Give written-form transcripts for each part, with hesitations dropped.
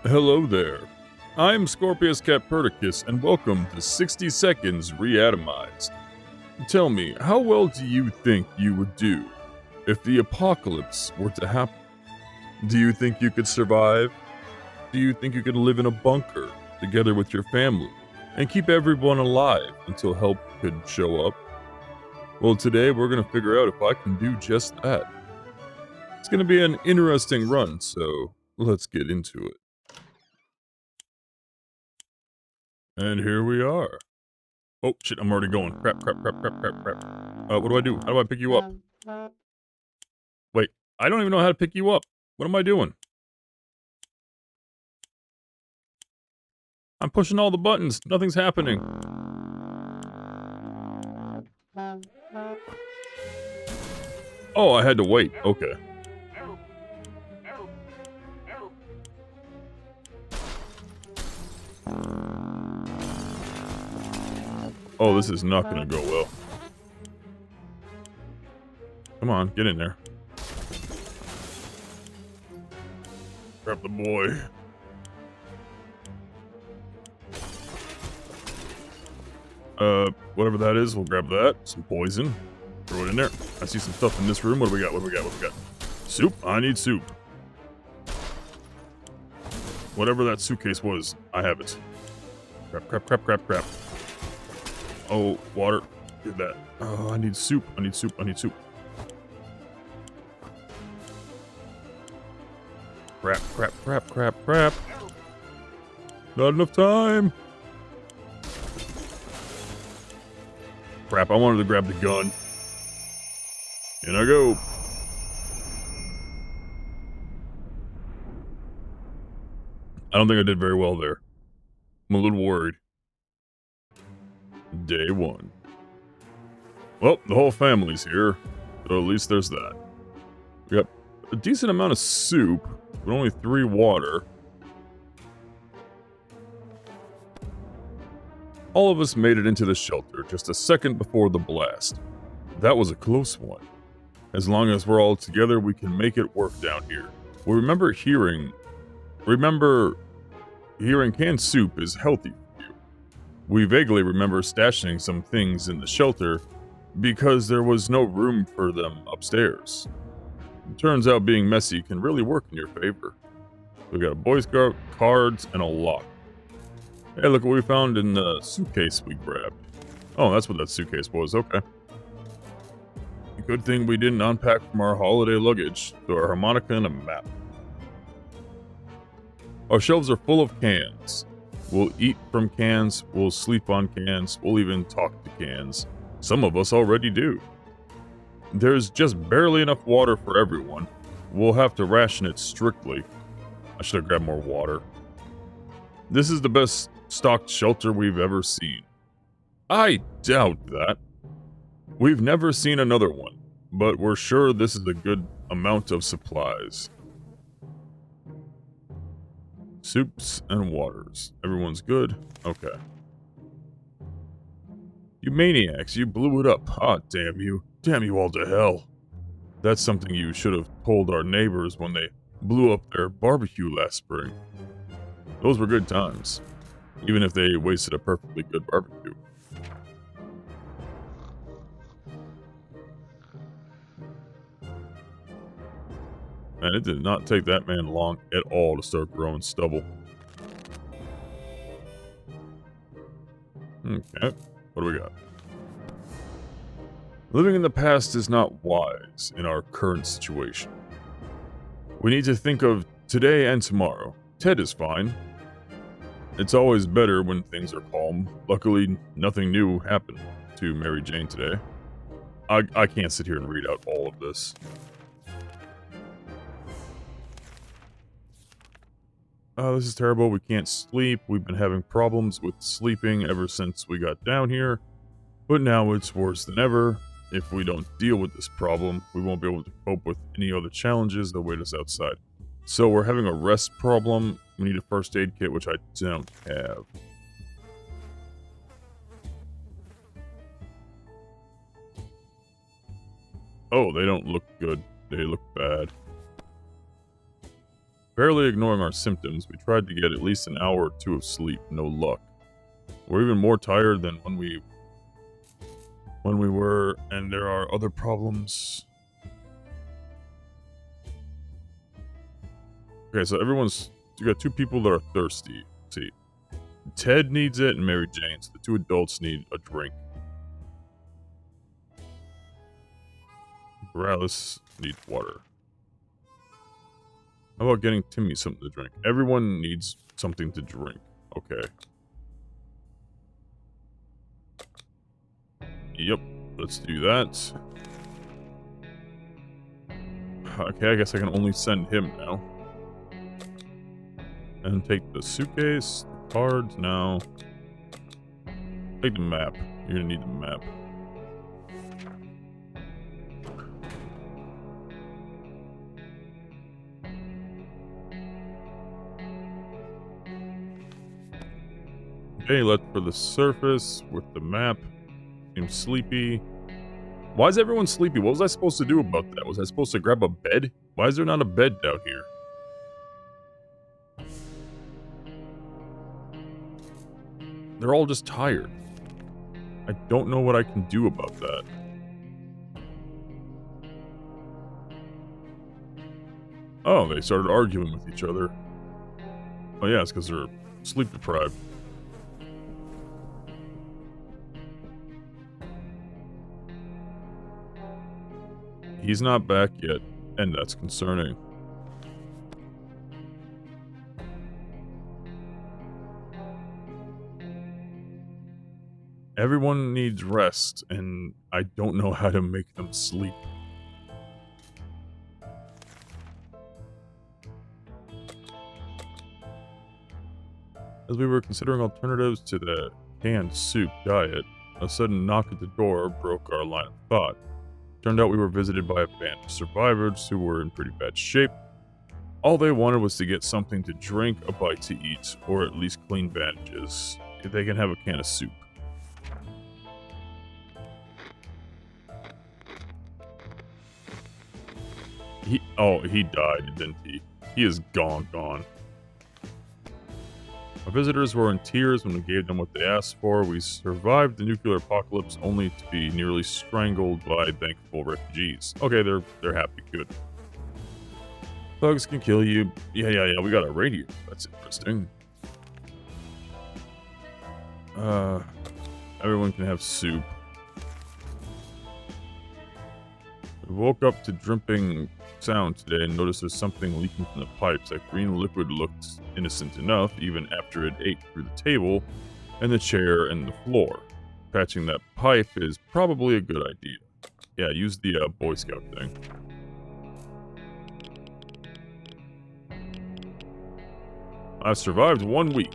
Hello there. I'm Scorpius Catperticus, and welcome to 60 Seconds Reatomized. Tell me, how well do you think you would do if the apocalypse were to happen? Do you think you could survive? Do you think you could live in a bunker together with your family and keep everyone alive until help could show up? Well, today we're going to figure out if I can do just that. It's going to be an interesting run, so let's get into it. And here we are. Oh, shit, I'm already going. Crap. What do I do? How do I pick you up? Wait, I don't even know how to pick you up. What am I doing? I'm pushing all the buttons. Nothing's happening. Oh, I had to wait. Okay. Oh, this is not gonna go well. Come on, get in there. Grab the boy. Whatever that is, we'll grab that. Some poison. Throw it in there. I see some stuff in this room. What do we got? Soup? I need soup. Whatever that suitcase was, I have it. Crap. Oh, water. Did that. Oh, I need soup. Crap. Not enough time. Crap, I wanted to grab the gun. In I go. I don't think I did very well there. I'm a little worried. Day 1. Well, the whole family's here, so at least there's that. We got a decent amount of soup, but only 3 water. All of us made it into the shelter just a second before the blast. That was a close one. As long as we're all together, we can make it work down here. We remember hearing canned soup is healthy for you. We vaguely remember stashing some things in the shelter because there was no room for them upstairs. It turns out being messy can really work in your favor. We got a Boy Scout, cards, and a lock. Hey, look what we found in the suitcase we grabbed. Oh, that's what that suitcase was, okay. Good thing we didn't unpack from our holiday luggage, so our harmonica and a map. Our shelves are full of cans. We'll eat from cans, we'll sleep on cans, we'll even talk to cans. Some of us already do. There's just barely enough water for everyone. We'll have to ration it strictly. I should have grabbed more water. This is the best stocked shelter we've ever seen. I doubt that. We've never seen another one, but we're sure this is a good amount of supplies. Soups and waters. Everyone's good? Okay. You maniacs, you blew it up. Ah, damn you. Damn you all to hell. That's something you should have told our neighbors when they blew up their barbecue last spring. Those were good times, even if they wasted a perfectly good barbecue. Man, it did not take that man long at all to start growing stubble. Okay, what do we got? Living in the past is not wise in our current situation. We need to think of today and tomorrow. Ted is fine. It's always better when things are calm. Luckily, nothing new happened to Mary Jane today. I can't sit here and read out all of this. Oh, this is terrible. We can't sleep. We've been having problems with sleeping ever since we got down here. But now it's worse than ever. If we don't deal with this problem, we won't be able to cope with any other challenges that await us outside. So we're having a rest problem. We need a first aid kit, which I don't have. Oh, they don't look good. They look bad. Barely ignoring our symptoms, we tried to get at least an hour or two of sleep. No luck. We're even more tired than when we were, and there are other problems. Okay, so you got 2 people that are thirsty. Let's see. Ted needs it, and Mary Jane. So the 2 adults need a drink. Morales needs water. How about getting Timmy something to drink? Everyone needs something to drink. Okay. Yep, let's do that. Okay, I guess I can only send him now. And take the suitcase, the cards now. Take the map. You're gonna need the map. Okay, left for the surface with the map. Seems sleepy. Why is everyone sleepy? What was I supposed to do about that? Was I supposed to grab a bed? Why is there not a bed down here? They're all just tired. I don't know what I can do about that. Oh, they started arguing with each other. Oh yeah, it's because they're sleep deprived. He's not back yet, and that's concerning. Everyone needs rest, and I don't know how to make them sleep. As we were considering alternatives to the canned soup diet, a sudden knock at the door broke our line of thought. Turned out we were visited by a band of survivors who were in pretty bad shape. All they wanted was to get something to drink, a bite to eat, or at least clean bandages. If they can have a can of soup. He died, didn't he? He is gone. Our visitors were in tears when we gave them what they asked for. We survived the nuclear apocalypse only to be nearly strangled by thankful refugees. Okay, they're happy, good. Bugs can kill you. Yeah, we got a radio. That's interesting. Everyone can have soup. We woke up to dripping sound today and noticed there's something leaking from the pipes. That green liquid looked innocent enough even after it ate through the table and the chair and the floor. Patching that pipe is probably a good idea. Yeah, use the Boy Scout thing. I survived 1 week.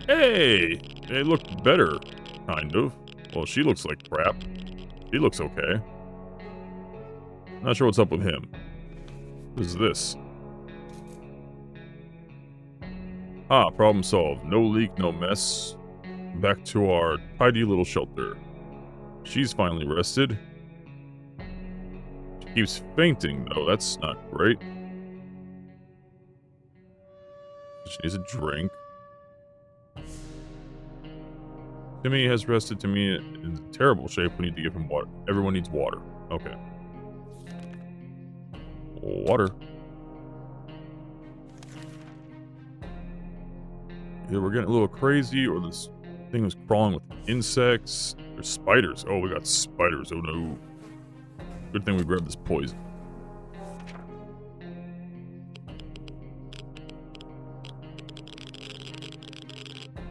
Hey! They look better, kind of. Well, she looks like crap. He looks okay. Not sure what's up with him. What is this? Ah, problem solved. No leak, no mess. Back to our tidy little shelter. She's finally rested. She keeps fainting, though. That's not great. She needs a drink. Timmy has rested. Timmy in terrible shape. We need to give him water. Everyone needs water. Okay. Water. Either we're getting a little crazy or this thing was crawling with insects. There's spiders. Oh, we got spiders. Oh no. Good thing we grabbed this poison.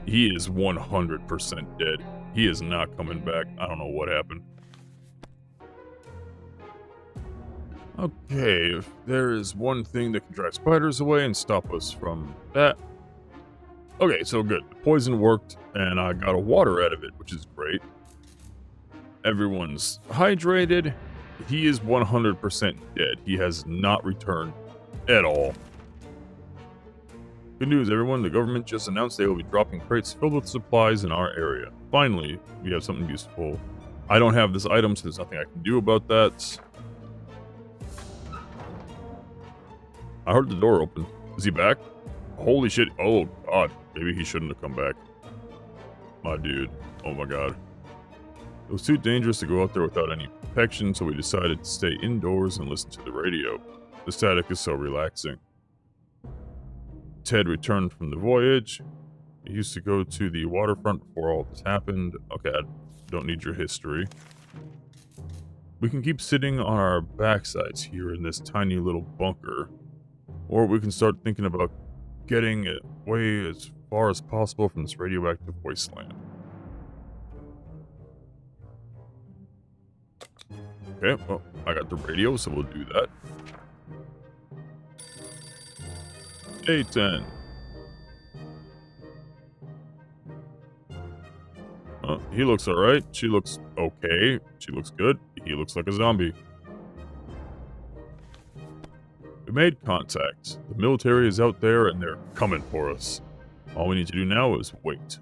He is 100% dead. He is not coming back. I don't know what happened. Okay, if there is one thing that can drive spiders away and stop us from that. Okay, so good. The poison worked, and I got a water out of it, which is great. Everyone's hydrated. He is 100% dead. He has not returned at all. Good news, everyone. The government just announced they will be dropping crates filled with supplies in our area. Finally, we have something useful. I don't have this item, so there's nothing I can do about that. I heard the door open. Is he back? Holy shit. Oh, God. Maybe he shouldn't have come back. My dude. Oh, my God. It was too dangerous to go out there without any protection, so we decided to stay indoors and listen to the radio. The static is so relaxing. Ted returned from the voyage. He used to go to the waterfront before all this happened. Okay, I don't need your history. We can keep sitting on our backsides here in this tiny little bunker. Or we can start thinking about getting away as far as possible from this radioactive wasteland. Okay, well, I got the radio, so we'll do that. Day 10. He looks alright. She looks okay. She looks good. He looks like a zombie. We made contact. The military is out there and they're coming for us. All we need to do now is wait.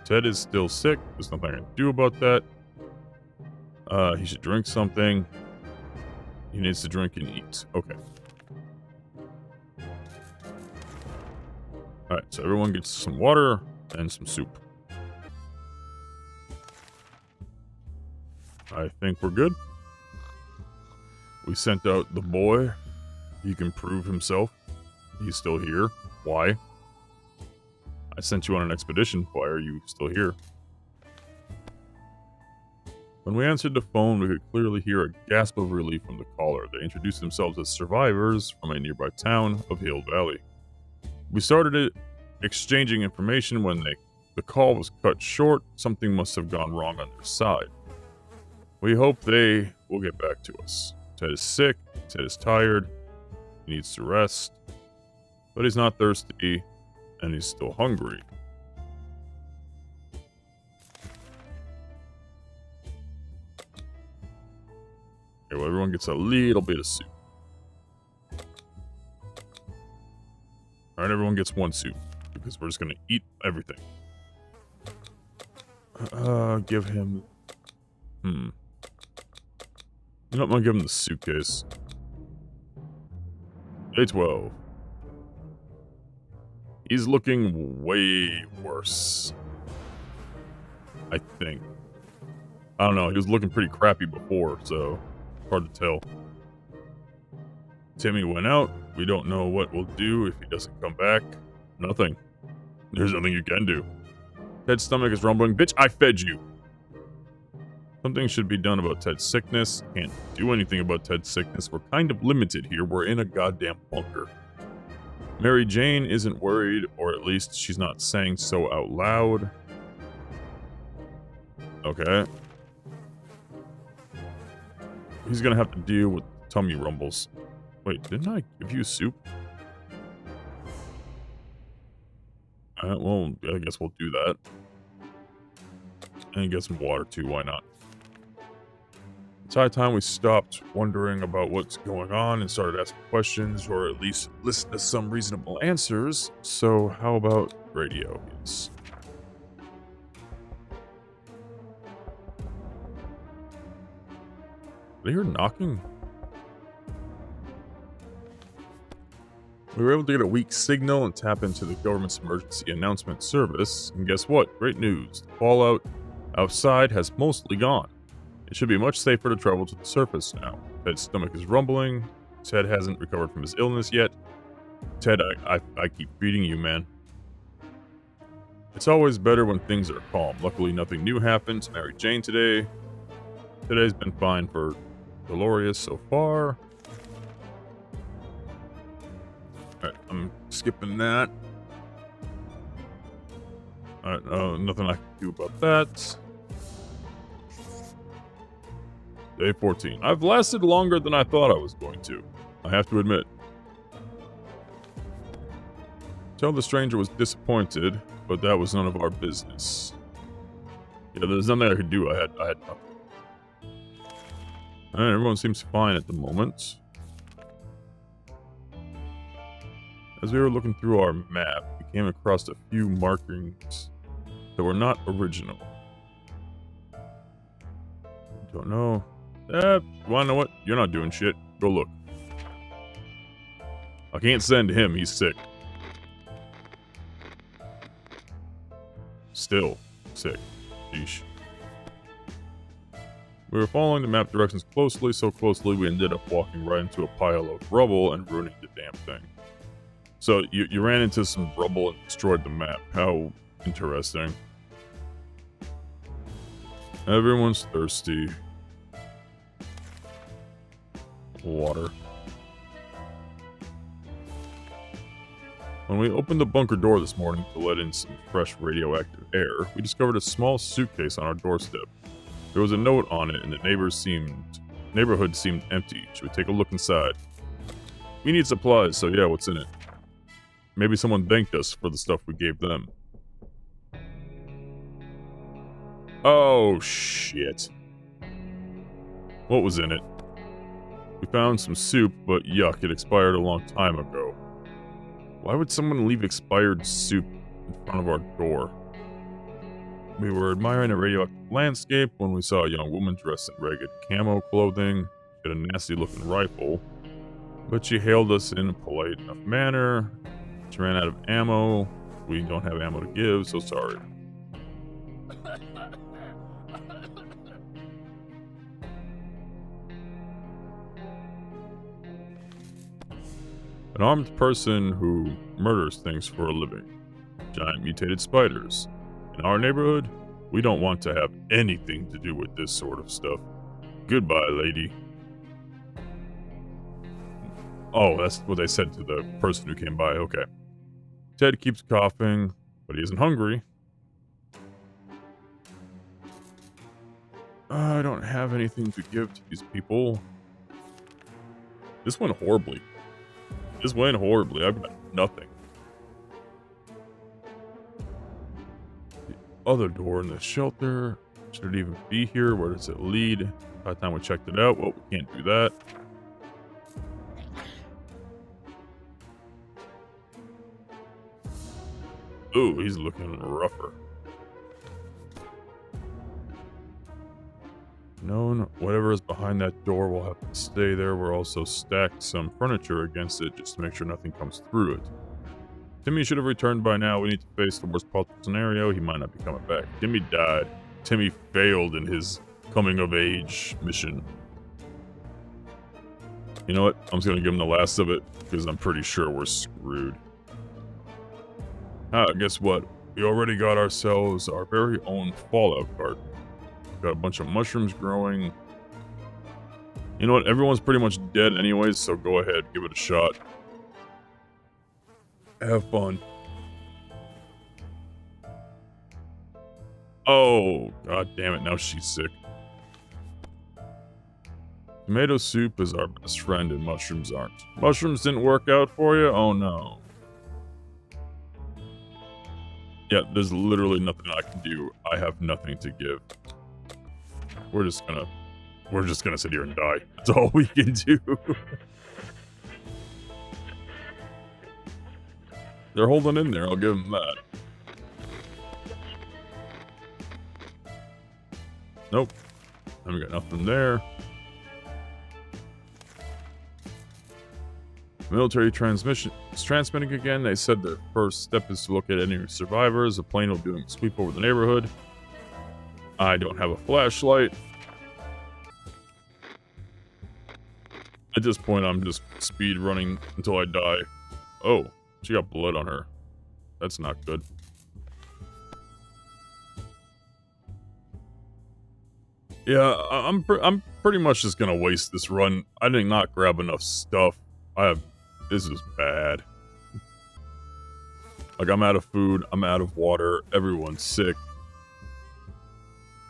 Ted is still sick. There's nothing I can do about that. He should drink something. He needs to drink and eat. Okay. Alright, so everyone gets some water and some soup. I think we're good. We sent out the boy. He can prove himself. He's still here. Why? I sent you on an expedition. Why are you still here? When we answered the phone, we could clearly hear a gasp of relief from the caller. They introduced themselves as survivors from a nearby town of Hill Valley. We started exchanging information when the call was cut short. Something must have gone wrong on their side. We hope they will get back to us. Ted is sick, Ted is tired, he needs to rest, but he's not thirsty, and he's still hungry. Okay, well, everyone gets a little bit of soup. Alright, everyone gets one soup, because we're just gonna eat everything. Give him... You know what, I'm gonna give him the suitcase. Day 12. He's looking way worse. I think. I don't know, he was looking pretty crappy before, so hard to tell. Timmy went out. We don't know what we'll do if he doesn't come back. Nothing. There's nothing you can do. Ted's stomach is rumbling. Bitch, I fed you! Something should be done about Ted's sickness. Can't do anything about Ted's sickness. We're kind of limited here. We're in a goddamn bunker. Mary Jane isn't worried, or at least she's not saying so out loud. Okay. He's gonna have to deal with tummy rumbles. Wait, didn't I give you soup? Well, I guess we'll do that. And get some water too, why not? It's high time we stopped wondering about what's going on and started asking questions, or at least listen to some reasonable answers. So how about radio? Yes. Did I hear knocking? We were able to get a weak signal and tap into the government's emergency announcement service. And guess what? Great news. The fallout outside has mostly gone. It should be much safer to travel to the surface now. Ted's stomach is rumbling. Ted hasn't recovered from his illness yet. Ted, I keep feeding you, man. It's always better when things are calm. Luckily, nothing new happened to Mary Jane today. Today's been fine for Dolores so far. Alright, I'm skipping that. Alright, nothing I can do about that. Day 14. I've lasted longer than I thought I was going to. I have to admit. Tell the stranger was disappointed, but that was none of our business. Yeah, there's nothing I could do. I had nothing. Alright, everyone seems fine at the moment. As we were looking through our map, we came across a few markings that were not original. Don't know. Wanna know what? You're not doing shit. Go look. I can't send him, he's sick. Still sick. Yeesh. We were following the map directions closely, so closely we ended up walking right into a pile of rubble and ruining the damn thing. So you ran into some rubble and destroyed the map. How interesting. Everyone's thirsty. Water. When we opened the bunker door this morning to let in some fresh radioactive air, we discovered a small suitcase on our doorstep. There was a note on it, and the neighborhood seemed empty. Should we take a look inside? We need supplies, so yeah, what's in it? Maybe someone thanked us for the stuff we gave them. Oh, shit. What was in it? We found some soup, but yuck, it expired a long time ago. Why would someone leave expired soup in front of our door? We were admiring a radioactive landscape when we saw a young woman dressed in ragged camo clothing. She had a nasty-looking rifle, but she hailed us in a polite enough manner. She ran out of ammo. We don't have ammo to give, so sorry. An armed person who murders things for a living. Giant mutated spiders. In our neighborhood, we don't want to have anything to do with this sort of stuff. Goodbye, lady. Oh, that's what they said to the person who came by, okay. Ted keeps coughing, but he isn't hungry. I don't have anything to give to these people. This went horribly. I've got nothing. Other door in the shelter. Should it even be here? Where does it lead? By the time we checked it out, well, we can't do that. Ooh, he's looking rougher. Known, whatever is behind that door will have to stay there. We're also stacked some furniture against it just to make sure nothing comes through it. Timmy should have returned by now. We need to face the worst possible scenario. He might not be coming back. Timmy died. Timmy failed in his coming-of-age mission. You know what? I'm just going to give him the last of it, because I'm pretty sure we're screwed. Guess what? We already got ourselves our very own Fallout cart. Got a bunch of mushrooms growing. You know what? Everyone's pretty much dead anyways, so go ahead. Give it a shot. Have fun. Oh, god damn it, now she's sick. Tomato soup is our best friend and mushrooms aren't. Mushrooms didn't work out for you? Oh no. Yeah, there's literally nothing I can do. I have nothing to give. We're just gonna sit here and die. That's all we can do. They're holding in there, I'll give them that. Nope. And we got nothing there. Military transmission is transmitting again. They said the first step is to locate any survivors. A plane will be doing a sweep over the neighborhood. I don't have a flashlight. At this point, I'm just speed running until I die. Oh, she got blood on her. That's not good. Yeah, I'm pretty much just gonna waste this run. I did not grab enough stuff. This is bad. Like, I'm out of food, I'm out of water, everyone's sick.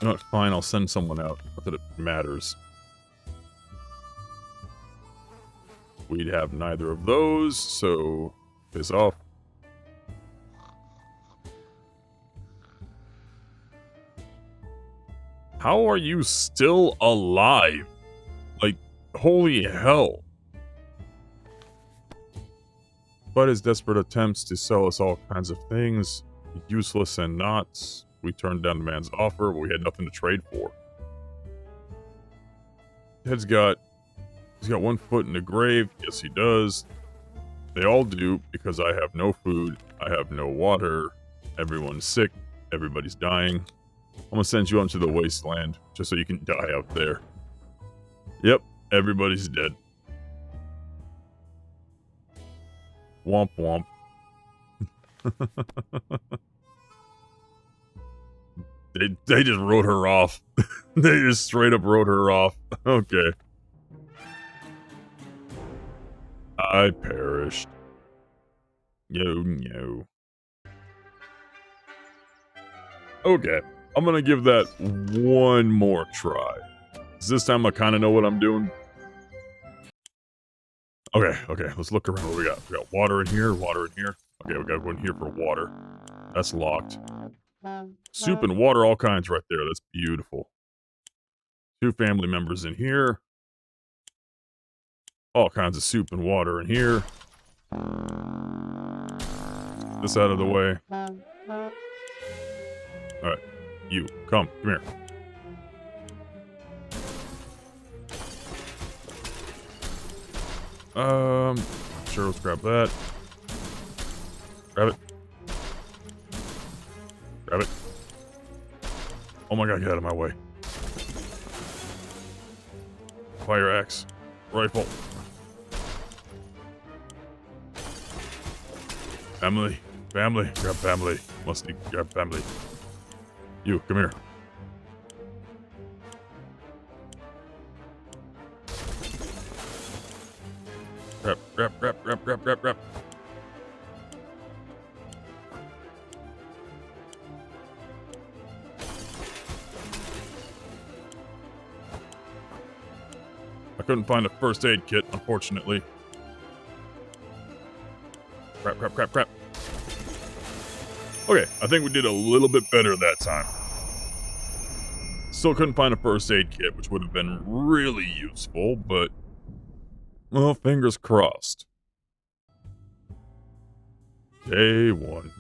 You know what, fine, I'll send someone out. Not that it matters. We'd have neither of those, so piss off. How are you still alive? Like, holy hell. But his desperate attempts to sell us all kinds of things, useless and not, we turned down the man's offer, but we had nothing to trade for. He's got one foot in the grave. Yes, he does. They all do, because I have no food, I have no water, everyone's sick, everybody's dying. I'm gonna send you onto the wasteland, just so you can die out there. Yep, everybody's dead. Womp womp. They just wrote her off. They just straight up wrote her off. Okay. I perished. No. Okay, I'm gonna give that one more try. This time I kind of know what I'm doing. Okay, let's look around what we got. We got water in here, water in here. Okay, we got one here for water. That's locked. Soup and water, all kinds right there. That's beautiful. 2 family members in here. All kinds of soup and water in here. This out of the way. Alright, you, come here. Sure, let's grab that. Grab it. Grab it. Oh my god, get out of my way. Fire axe. Rifle. Family. Family. Grab family. Must grab family. You, come here. Grab. I couldn't find a first aid kit, unfortunately. Crap. Okay, I think we did a little bit better that time. Still couldn't find a first aid kit, which would have been really useful, but... well, fingers crossed. Day 1.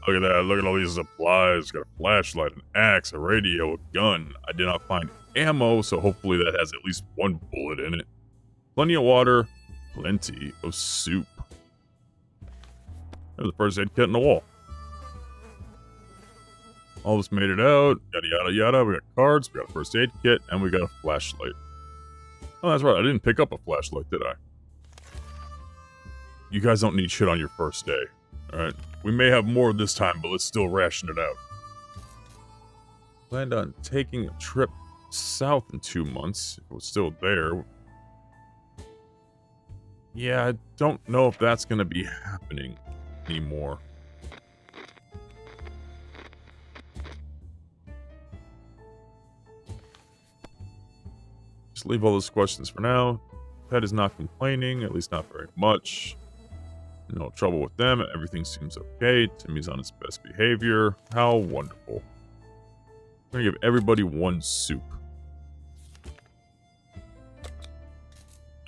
Look at that, look at all these supplies. Got a flashlight, an axe, a radio, a gun. I did not find ammo, so hopefully that has at least 1 bullet in it. Plenty of water, plenty of soup. There's the first aid kit in the wall. All this made it out, yada. We got cards, we got a first aid kit, and we got a flashlight. Oh, that's right, I didn't pick up a flashlight, did I? You guys don't need shit on your first day, alright? We may have more this time, but let's still ration it out. Planned on taking a trip south in 2 months, if it was still there. Yeah, I don't know if that's gonna be happening anymore. Just leave all those questions for now. Pet is not complaining, at least not very much. No trouble with them, everything seems okay. Timmy's on his best behavior. How wonderful. We're gonna give everybody 1 soup.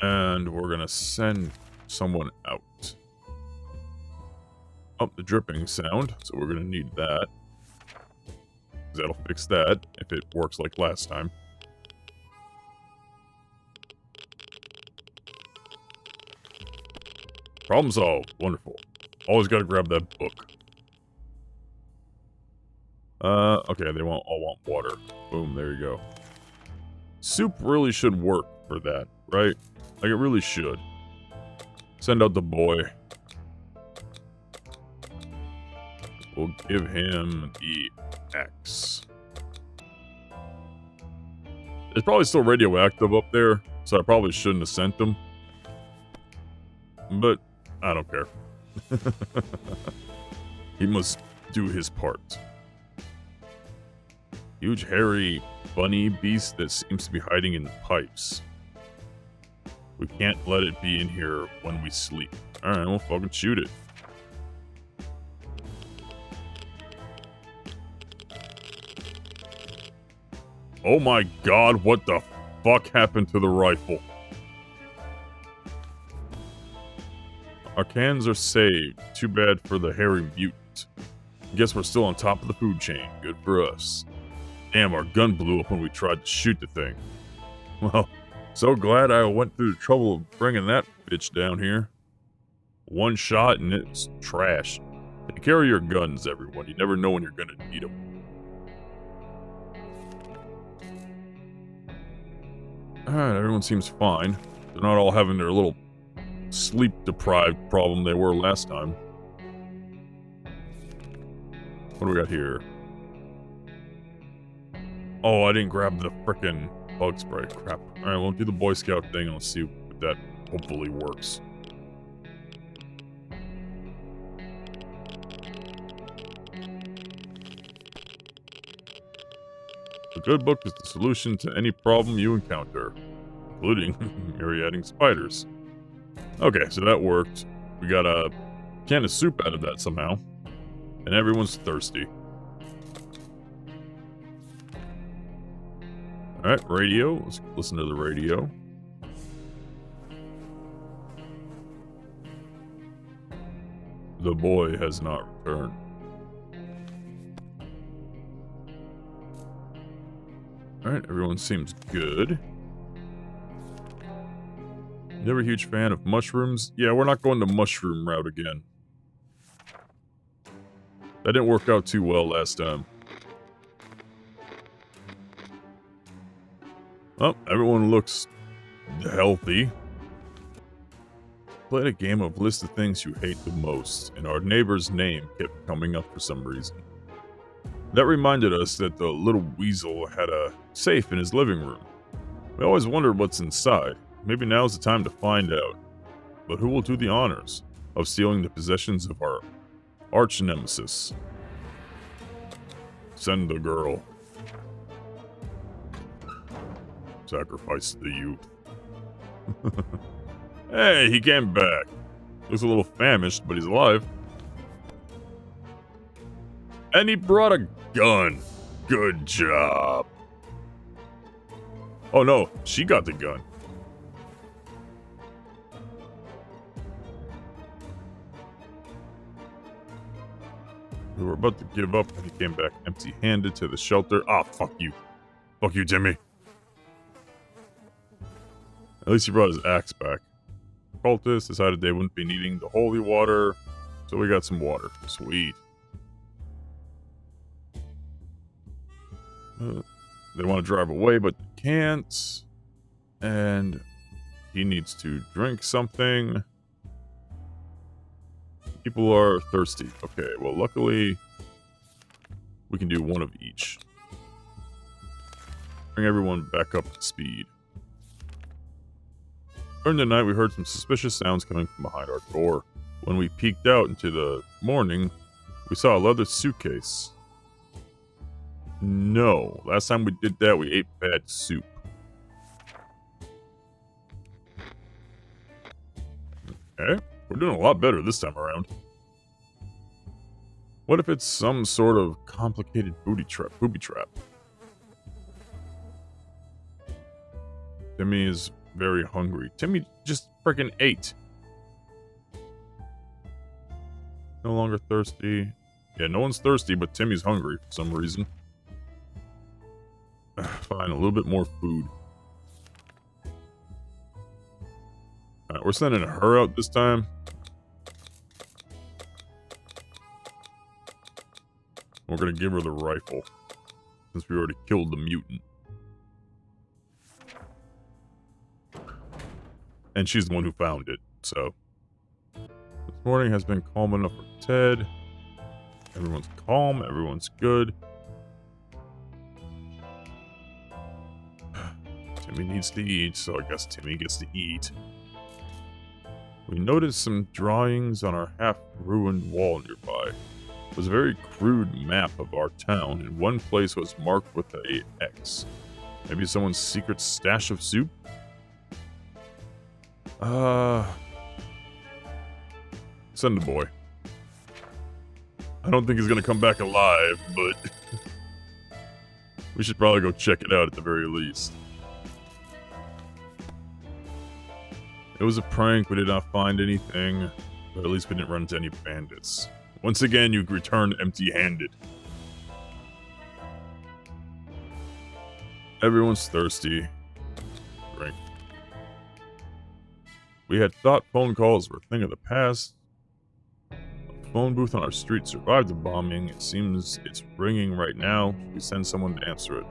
And we're gonna send someone out. Oh, the dripping sound, so we're gonna need that. That'll fix that, if it works like last time. Problem solved. Wonderful. Always gotta grab that book. Okay, they all want water. Boom, there you go. Soup really should work for that, right? Like, it really should. Send out the boy. We'll give him the X. It's probably still radioactive up there, so I probably shouldn't have sent them. But I don't care. He must do his part. Huge, hairy, bunny beast that seems to be hiding in the pipes. We can't let it be in here when we sleep. Alright, we'll fucking shoot it. Oh my god, what the fuck happened to the rifle? Our cans are saved. Too bad for the hairy mutant. Guess we're still on top of the food chain. Good for us. Damn, our gun blew up when we tried to shoot the thing. Well, so glad I went through the trouble of bringing that bitch down here. One shot and it's trash. Take care of your guns, everyone. You never know when you're gonna need them. Alright, everyone seems fine. They're not all having their little sleep-deprived problem they were last time. What do we got here? Oh, I didn't grab the frickin' bug spray. Crap. Alright, we'll do the Boy Scout thing and let's see if that hopefully works. A good book is the solution to any problem you encounter, including myriading spiders. Okay, so that worked. We got a can of soup out of that somehow. And everyone's thirsty. Alright, radio. Let's listen to the radio. The boy has not returned. Alright, everyone seems good. Never a huge fan of mushrooms. Yeah, we're not going the mushroom route again. That didn't work out too well last time. Well, everyone looks healthy. Played a game of list the things you hate the most, and our neighbor's name kept coming up for some reason. That reminded us that the little weasel had a safe in his living room. We always wondered what's inside. Maybe now's the time to find out. But who will do the honors of stealing the possessions of our arch nemesis? Send the girl. Sacrifice the youth. Hey, he came back. Looks a little famished, but he's alive. And he brought a gun. Good job. Oh no, she got the gun. We were about to give up when he came back empty-handed to the shelter. Ah, fuck you. Fuck you, Timmy. At least he brought his axe back. Cultists decided they wouldn't be needing the holy water, so we got some water. Sweet. They want to drive away, but they can't. And he needs to drink something. People are thirsty. Okay, well, luckily, we can do one of each. Bring everyone back up to speed. During the night, we heard some suspicious sounds coming from behind our door. When we peeked out into the morning, we saw a leather suitcase. No, last time we did that, we ate bad soup. Okay, we're doing a lot better this time around. What if it's some sort of complicated booby trap? Timmy is very hungry. Timmy just freaking ate. No longer thirsty. Yeah, no one's thirsty, but Timmy's hungry for some reason. Fine, a little bit more food. Alright, we're sending her out this time. We're gonna give her the rifle, since we already killed the mutant. And she's the one who found it, so. This morning has been calm enough for Ted. Everyone's calm, everyone's good. Timmy needs to eat, so I guess Timmy gets to eat. We noticed some drawings on our half-ruined wall nearby. It was a very crude map of our town, and one place was marked with a X. Maybe someone's secret stash of soup? Send the boy. I don't think he's gonna come back alive, but we should probably go check it out at the very least. It was a prank, we did not find anything, but at least we didn't run into any bandits. Once again, you returned empty-handed. Everyone's thirsty. Drink. We had thought phone calls were a thing of the past, phone booth on our street survived the bombing. It seems it's ringing right now. Should we send someone to answer it?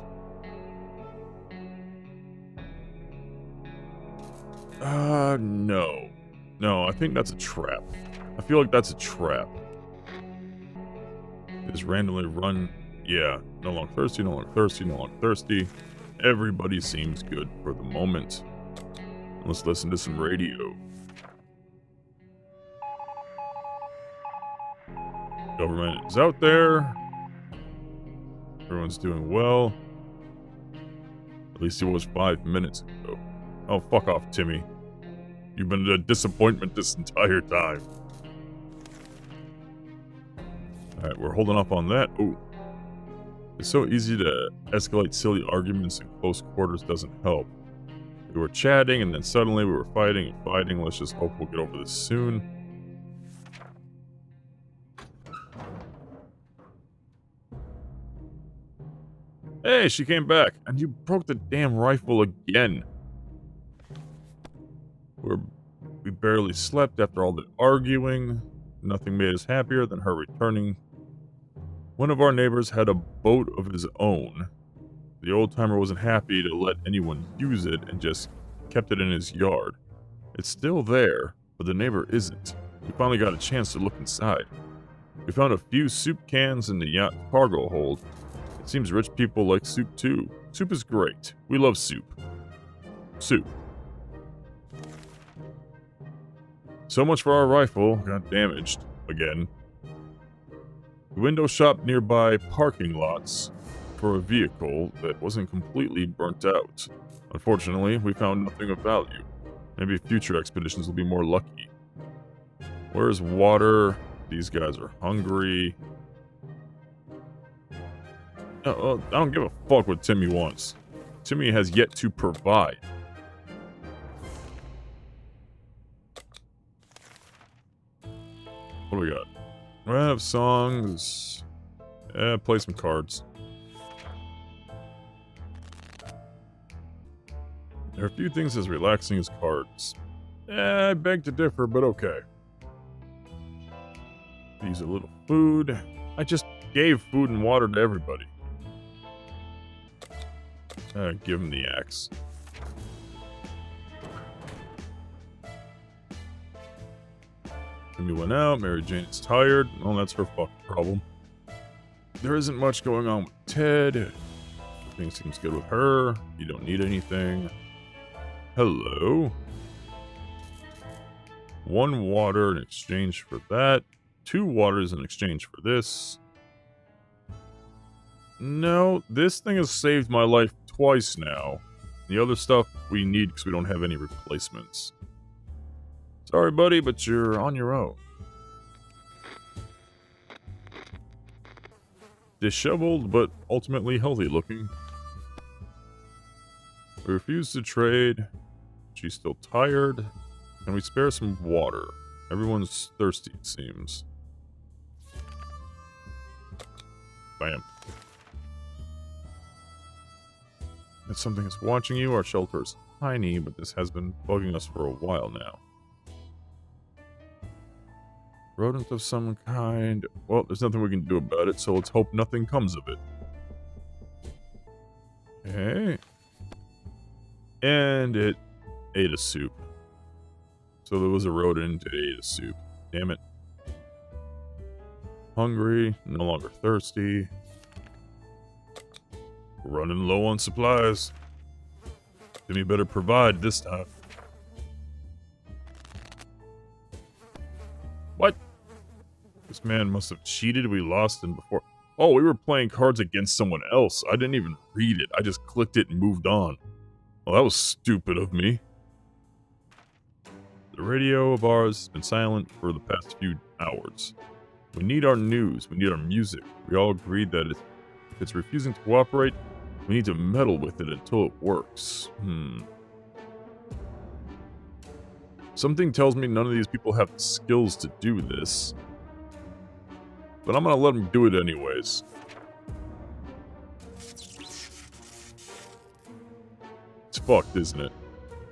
No. No, I think that's a trap. I feel like that's a trap. Just randomly run. Yeah, no longer thirsty, no longer thirsty, no longer thirsty. Everybody seems good for the moment. Let's listen to some radio. Government is out there. Everyone's doing well. At least it was 5 minutes ago. Oh, fuck off, Timmy. You've been a disappointment this entire time. Alright, we're holding off on that. Ooh. It's so easy to escalate silly arguments in close quarters doesn't help. We were chatting and then suddenly we were fighting and fighting. Let's just hope we'll get over this soon. Hey, she came back. And you broke the damn rifle again. We barely slept after all the arguing. Nothing made us happier than her returning. One of our neighbors had a boat of his own. The old-timer wasn't happy to let anyone use it and just kept it in his yard. It's still there, but the neighbor isn't. We finally got a chance to look inside. We found a few soup cans in the yacht cargo hold. It seems rich people like soup too. Soup is great. We love soup. Soup. So much for our rifle. Got damaged. Again. We window shopped nearby parking lots for a vehicle that wasn't completely burnt out. Unfortunately, we found nothing of value. Maybe future expeditions will be more lucky. Where's water? These guys are hungry. I don't give a fuck what Timmy wants. Timmy has yet to provide. What do we got? We have songs. Play some cards. There are a few things as relaxing as cards. I beg to differ, but okay. Use a little food. I just gave food and water to everybody. Give him the axe. Timmy went out. Mary Jane is tired. Well, that's her fucking problem. There isn't much going on with Ted. Everything seems good with her. You don't need anything. Hello. 1 water in exchange for that. 2 waters in exchange for this. No, this thing has saved my life twice now. The other stuff we need because we don't have any replacements. Sorry, buddy, but you're on your own. Disheveled, but ultimately healthy looking. We refuse to trade. She's still tired. Can we spare some water? Everyone's thirsty, it seems. Bam. If something is watching you, our shelter is tiny, but this has been bugging us for a while now. Rodent of some kind. Well, there's nothing we can do about it, so let's hope nothing comes of it. Okay. And it ate a soup. So there was a rodent, it ate a soup. Damn it. Hungry, no longer thirsty. Running low on supplies. Timmy better provide this time. What? This man must have cheated. We lost him before. Oh, we were playing cards against someone else. I didn't even read it. I just clicked it and moved on. Well, that was stupid of me. The radio of ours has been silent for the past few hours. We need our news. We need our music. We all agreed that if it's refusing to cooperate, we need to meddle with it until it works. Something tells me none of these people have the skills to do this. But I'm gonna let them do it anyways. It's fucked, isn't it?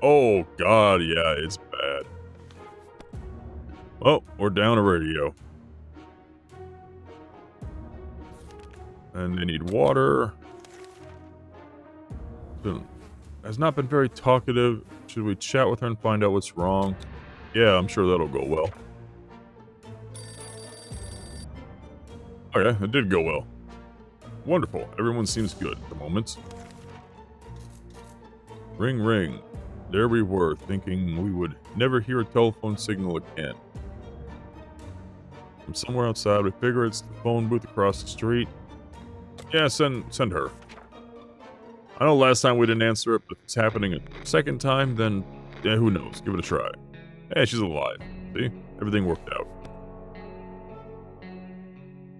Oh god, yeah, it's bad. Well, we're down a radio. And they need water. Has not been very talkative. Should we chat with her and find out what's wrong? Yeah, I'm sure that'll go well. Okay, it did go well. Wonderful. Everyone seems good at the moment. Ring, ring. There we were, thinking we would never hear a telephone signal again. From somewhere outside, we figure it's the phone booth across the street. Yeah, send her. I know last time we didn't answer it, but if it's happening a second time, then yeah, who knows? Give it a try. Hey, she's alive. See? Everything worked out.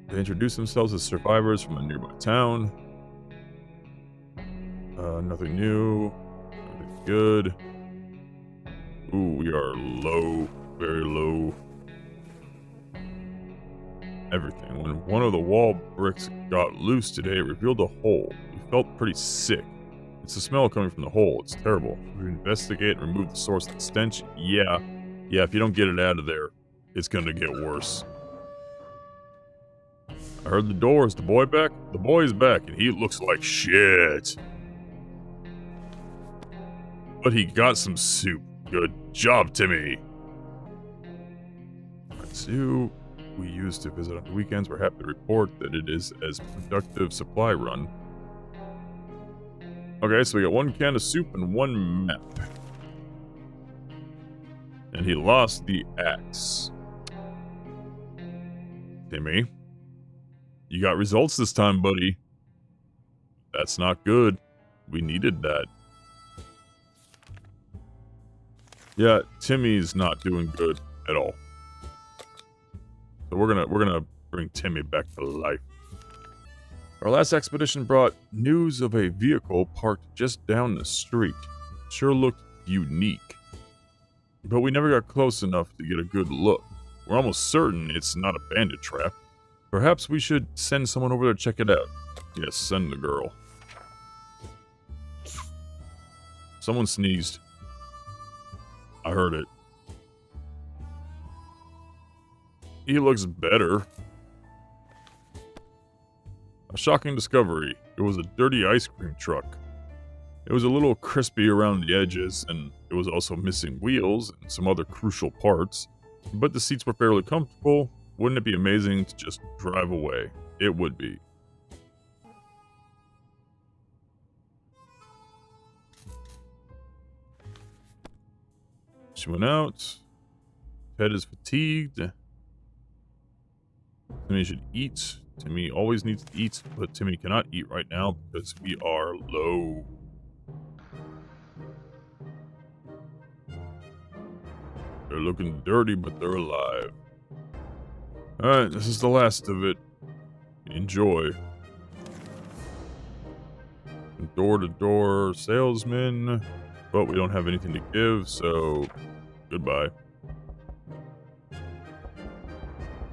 They introduced themselves as survivors from a nearby town. Nothing new. Nothing good. Ooh, we are low. Very low. Everything. When one of the wall bricks got loose today, it revealed a hole. We felt pretty sick. It's the smell coming from the hole. It's terrible. We investigate and remove the source of the stench. Yeah, if you don't get it out of there, it's gonna get worse. I heard the door. Is the boy back? The boy's back, and he looks like shit. But he got some soup. Good job, Timmy. Zoo we used to visit on the weekends. We're happy to report that it is as productive supply run. Okay, so we got one can of soup and one map. And he lost the axe. Timmy, you got results this time, buddy. That's not good. We needed that. Yeah, Timmy's not doing good at all. So we're gonna bring Timmy back to life. Our last expedition brought news of a vehicle parked just down the street. Sure looked unique. But we never got close enough to get a good look. We're almost certain it's not a bandit trap. Perhaps we should send someone over there to check it out. Yes, send the girl. Someone sneezed. I heard it. He looks better. A shocking discovery. It was a dirty ice cream truck. It was a little crispy around the edges, and it was also missing wheels and some other crucial parts. But the seats were fairly comfortable. Wouldn't it be amazing to just drive away? It would be. She went out. Ted is fatigued. Timmy should eat. Timmy always needs to eat, but Timmy cannot eat right now because we are low. They're looking dirty, but they're alive. Alright, this is the last of it. Enjoy. Door-to-door salesman. But we don't have anything to give, so goodbye.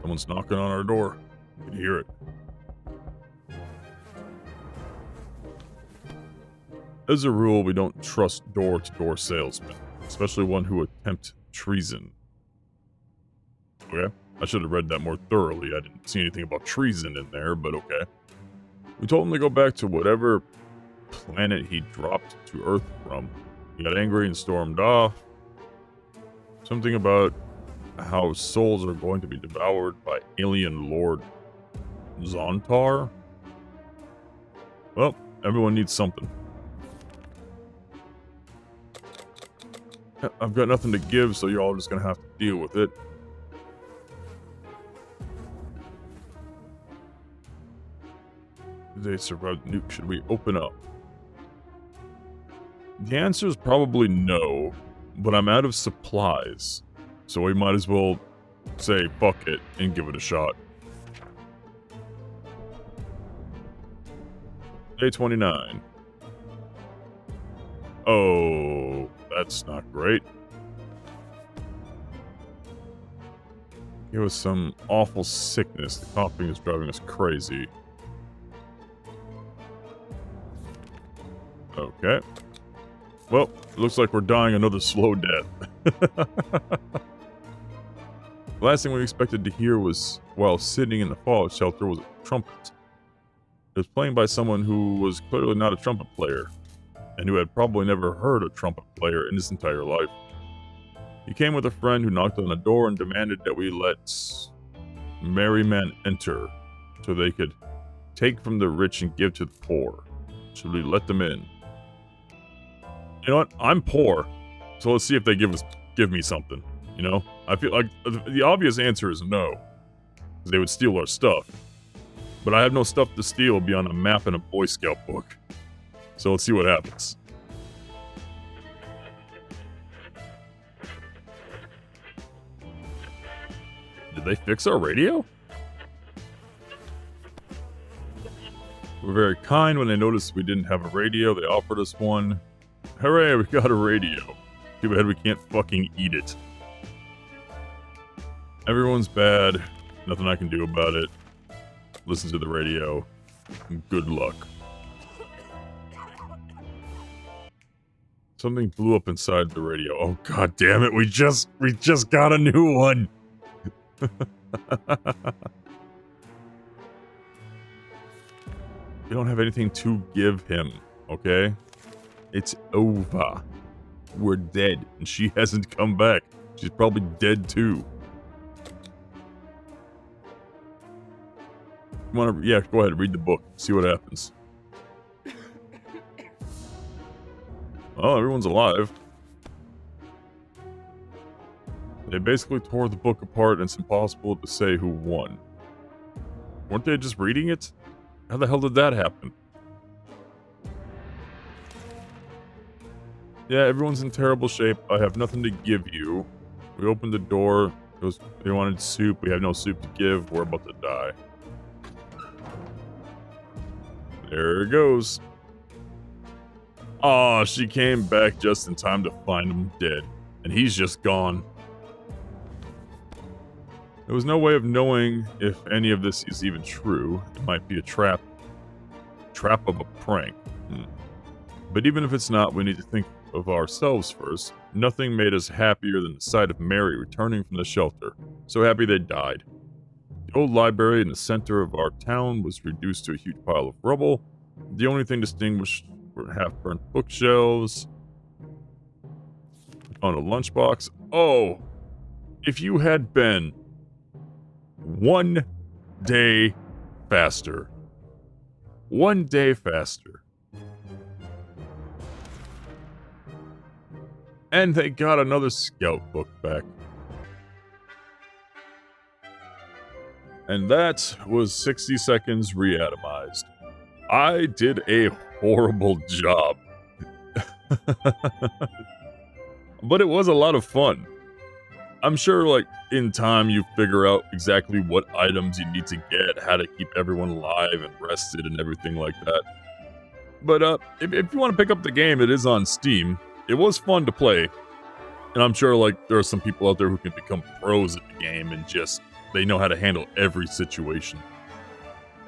Someone's knocking on our door. You can hear it. As a rule, we don't trust door-to-door salesmen, especially one who attempt treason. Okay, I should have read that more thoroughly. I didn't see anything about treason in there, but okay. We told him to go back to whatever planet he dropped to Earth from. He got angry and stormed off. Something about how souls are going to be devoured by alien Lord Zontar. Well, everyone needs something. I've got nothing to give, so you're all just gonna have to deal with it. They survived the nuke. Should we open up? The answer is probably no, but I'm out of supplies, so we might as well say fuck it and give it a shot. Day 29. Oh, that's not great. It was some awful sickness. The coughing is driving us crazy. Okay. Well, looks like we're dying another slow death. The last thing we expected to hear was, while sitting in the fallout shelter, was a trumpet. was playing by someone who was clearly not a trumpet player, and who had probably never heard a trumpet player in his entire life. He came with a friend who knocked on the door and demanded that we let merry men enter, so they could take from the rich and give to the poor. Should we let them in? You know what? I'm poor, so let's see if they give me something. You know, I feel like the obvious answer is no, because they would steal our stuff. But I have no stuff to steal beyond a map and a Boy Scout book. So let's see what happens. Did they fix our radio? They were very kind when they noticed we didn't have a radio. They offered us one. Hooray, we got a radio. Too bad we can't fucking eat it. Everyone's bad. Nothing I can do about it. Listen to the radio. Good luck. Something blew up inside the radio. Oh god damn it, we just got a new one. We don't have anything to give him, okay? It's over. We're dead, and she hasn't come back. She's probably dead too. Yeah, go ahead, read the book. See what happens. Oh, everyone's alive. They basically tore the book apart, and it's impossible to say who won. Weren't they just reading it? How the hell did that happen? Yeah, everyone's in terrible shape. I have nothing to give you. We opened the door. They wanted soup. We have no soup to give. We're about to die. There it goes. Aw, she came back just in time to find him dead. And he's just gone. There was no way of knowing if any of this is even true. It might be a trap. Trap of a prank. But even if it's not, we need to think of ourselves first. Nothing made us happier than the sight of Mary returning from the shelter. So happy they died. The old library in the center of our town was reduced to a huge pile of rubble. The only thing distinguished were half-burnt bookshelves. I found a lunchbox. Oh! If you had been 1 day faster. 1 day faster. And they got another scout book back. And that was 60 seconds Reatomized. I did a horrible job. But it was a lot of fun. I'm sure, like, in time you figure out exactly what items you need to get, how to keep everyone alive and rested and everything like that. But, if you want to pick up the game, it is on Steam. It was fun to play. And I'm sure, like, there are some people out there who can become pros at the game and just, they know how to handle every situation.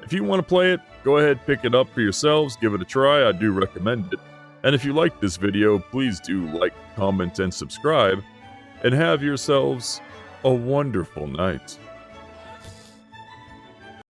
If you want to play it, go ahead, pick it up for yourselves, give it a try, I do recommend it. And if you like this video, please do like, comment, and subscribe. And have yourselves a wonderful night.